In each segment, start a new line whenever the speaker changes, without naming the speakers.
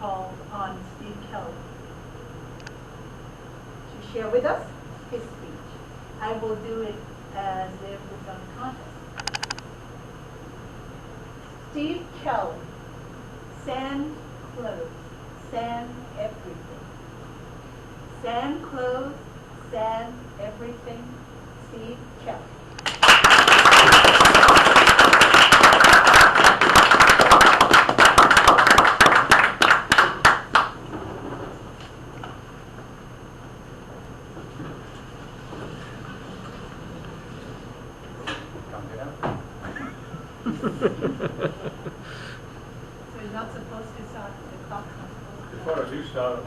called on Steve Kelly to share with us his speech. I will do it as if it's on a contest. Steve Kelly, sand clothes, sand everything. Sand clothes, sand everything, Steve Kelly. So you're not supposed to start, the clock's not supposed to.
Before I do start,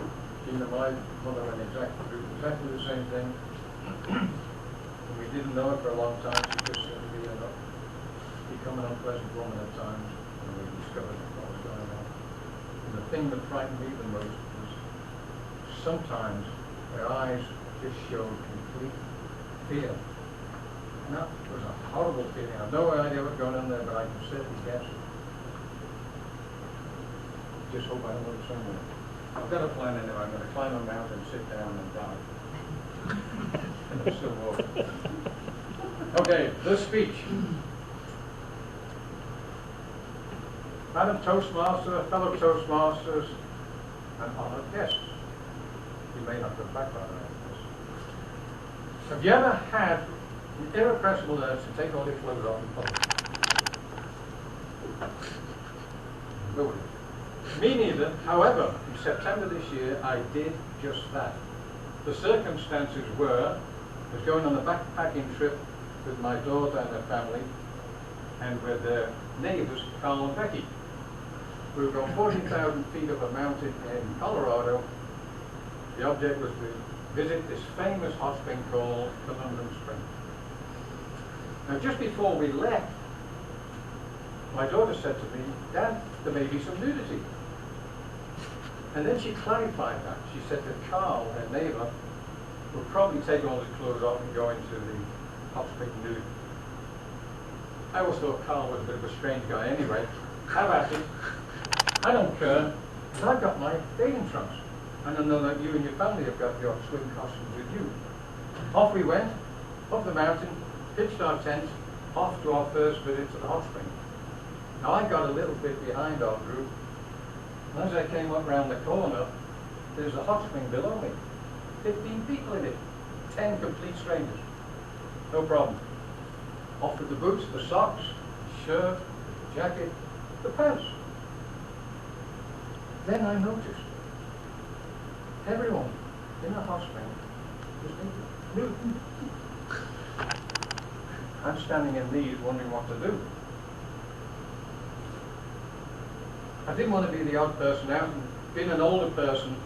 my mother went exactly the same thing. We didn't know her for a long time. She just seemed to be become an unpleasant woman at times, and we discovered what was going on. And the thing that frightened me the most was sometimes her eyes just showed complete fear. And that was a horrible feeling. I have no idea what's going on there, but I can certainly guess. Just hope I don't go somewhere. I've got a plan anyway. I'm going to climb a mountain, sit down, and die. And I'm still walking. Okay, the speech. Madam Toastmaster, fellow Toastmasters, and honoured guests. You may not come back by this. Have you ever had the irrepressible urge to take all your clothes off in public? Nobody. Me neither. However, in September this year, I did just that. The circumstances were, I was going on a backpacking trip with my daughter and her family, and with their neighbors, Carl and Becky. We were going 40,000 feet up a mountain in Colorado. The object was to visit this famous hot spring called Columbus Spring. Now, just before we left, my daughter said to me, "Dad, there may be some nudity." And then she clarified that. She said that Carl, her neighbor, would probably take all his clothes off and go into the hot spring nude. I always thought Carl was a bit of a strange guy anyway. Have at it. I don't care, because I've got my bathing trunks. And I know that you and your family have got your swim costumes with you. Off we went, up the mountain, pitched our tents, off to our first visit to the hot spring. Now I got a little bit behind our group, and as I came up round the corner, there's a hot spring below me. 15 people in it, 10 complete strangers. No problem. Off with the boots, the socks, the shirt, the jacket, the pants. Then I noticed everyone in the hot spring was nude. I'm standing in these wondering what to do. I didn't want to be the odd person out, and being an older person,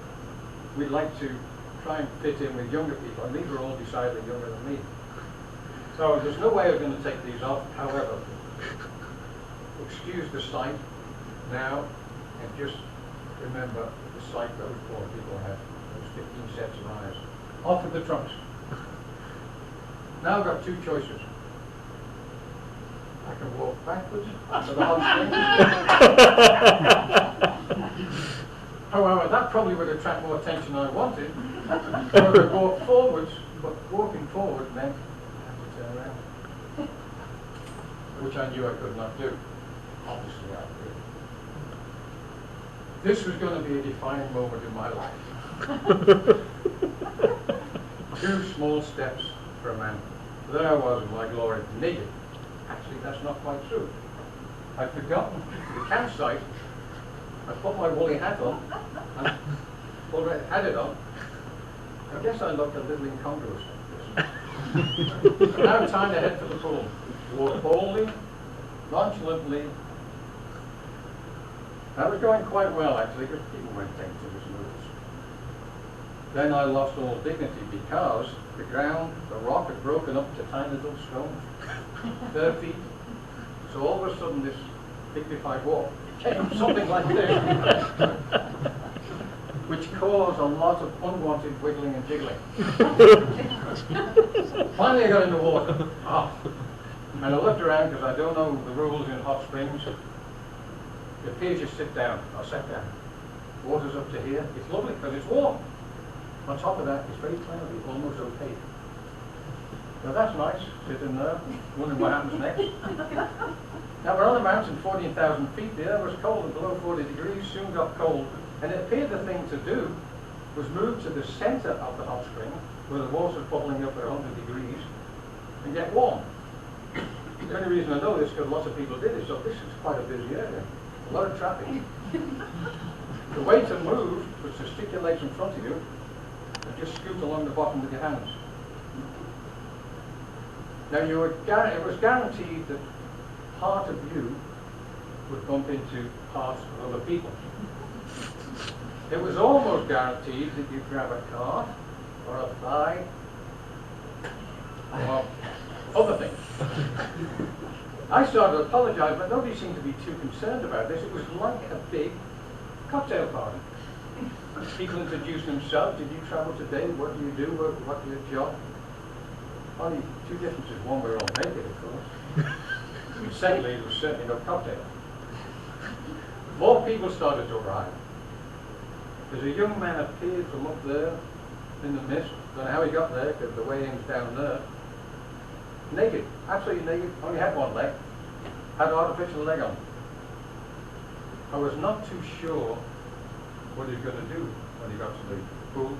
we'd like to try and fit in with younger people, and these were all decidedly younger than me. So there's no way I was going to take these off. However, excuse the sight now, and just remember the sight those poor people had, those 15 sets of eyes. Off with the trunks. Now I've got two choices. I can walk backwards to the hot spring. However, that probably would attract more attention than I wanted. So I could walk forwards, but walking forward meant I had to turn around, which I knew I could not do. Obviously, I did. This was going to be a defining moment in my life. 2 small steps for a man. There I was in my glory, naked. Actually, that's not quite true. I'd forgotten the campsite. I put my woolly hat on, and already had it on. I guess I looked a little incongruous. Now time to head for the pool. Walk boldly, nonchalantly. That was going quite well, actually, because people weren't taking to this moves. Then I lost all dignity because the ground, the rock had broken up to tiny little stones, 30 feet. So all of a sudden this dignified walk came something like this, which caused a lot of unwanted wiggling and jiggling. Finally I got in the water. And I looked around because I don't know the rules in hot springs. It appears you sit down. I sat down. Water's up to here. It's lovely because it's warm. On top of that, it's very cloudy, almost opaque. Now that's nice, sitting there, wondering what happens next. Now we're on the mountain, 14,000 feet. The air was cold and below 40 degrees, soon got cold. And it appeared the thing to do was move to the center of the hot spring, where the water's bubbling up at 100 degrees, and get warm. The only reason I know this is because lots of people did it, so this is quite a busy area. A lot of traffic. The way to move was to stick your legs in front of you and just scoot along the bottom with your hands. Now it was guaranteed that part of you would bump into parts of other people. It was almost guaranteed that you'd grab a car or a thigh or other things. I started to apologize, but nobody seemed to be too concerned about this. It was like a big cocktail party. People introduced themselves. Did you travel today? What do you do? What's your job? Only two differences. One, we were all naked, of course. And secondly, there was certainly no cocktail. More people started to arrive. As a young man appeared from up there in the mist. Don't know how he got there, because the way in's down there. Naked, absolutely naked, only had one leg. Had an artificial leg on. I was not too sure what he was going to do when he got to the pool.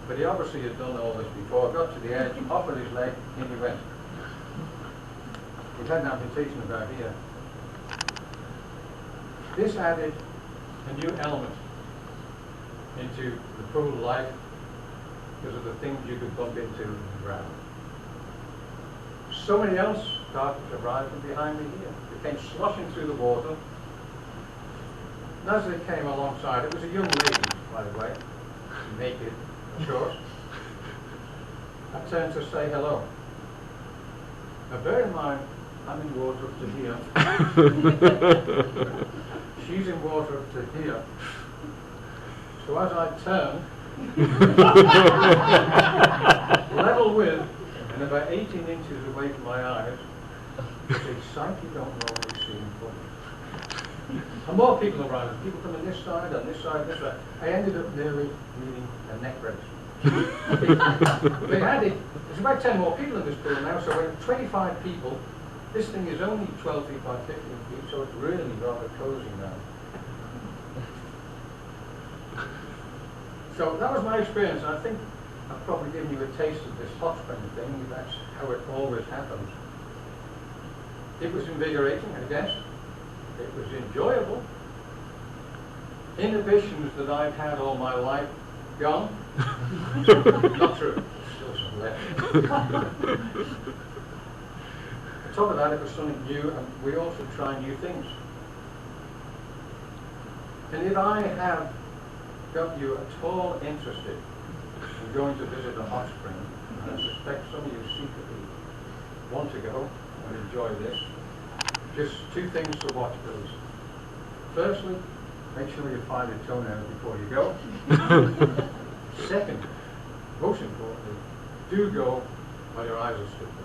But he obviously had done all this before. Got to the edge, offered his leg, in he went. He had an amputation about here. This added a new element into the pool life because of the things you could bump into and grab. Somebody else started to arrive from behind me here. They came sloshing through the water. And as they came alongside, it was a young lady, by the way, naked, of course. I turned to say hello. Now bear in mind, I'm in water up to here. She's in water up to here. So as I turned, level with, and about 18 inches away from my eyes, was a sight you don't normally see in front. And more people arrived. People coming this side, on this side, this side. I ended up nearly needing a neck brace. They added, there's about 10 more people in this pool now, so we're 25 people. This thing is only 12 feet by 15 feet, so it's really rather cozy now. So that was my experience, and I think I've probably given you a taste of this hot spring thing. That's how it always happens. It was invigorating, I guess. It was enjoyable. Inhibitions that I've had all my life, gone. Not true. Still some left. On top of that, it was something new, and we also try new things. And if I have got you at all interested in going to visit a hot spring, and I suspect some of you secretly want to go and enjoy this, just two things to watch, please. Firstly, make sure you find a toenail before you go. Second, most importantly, do go while your eyes are still closed.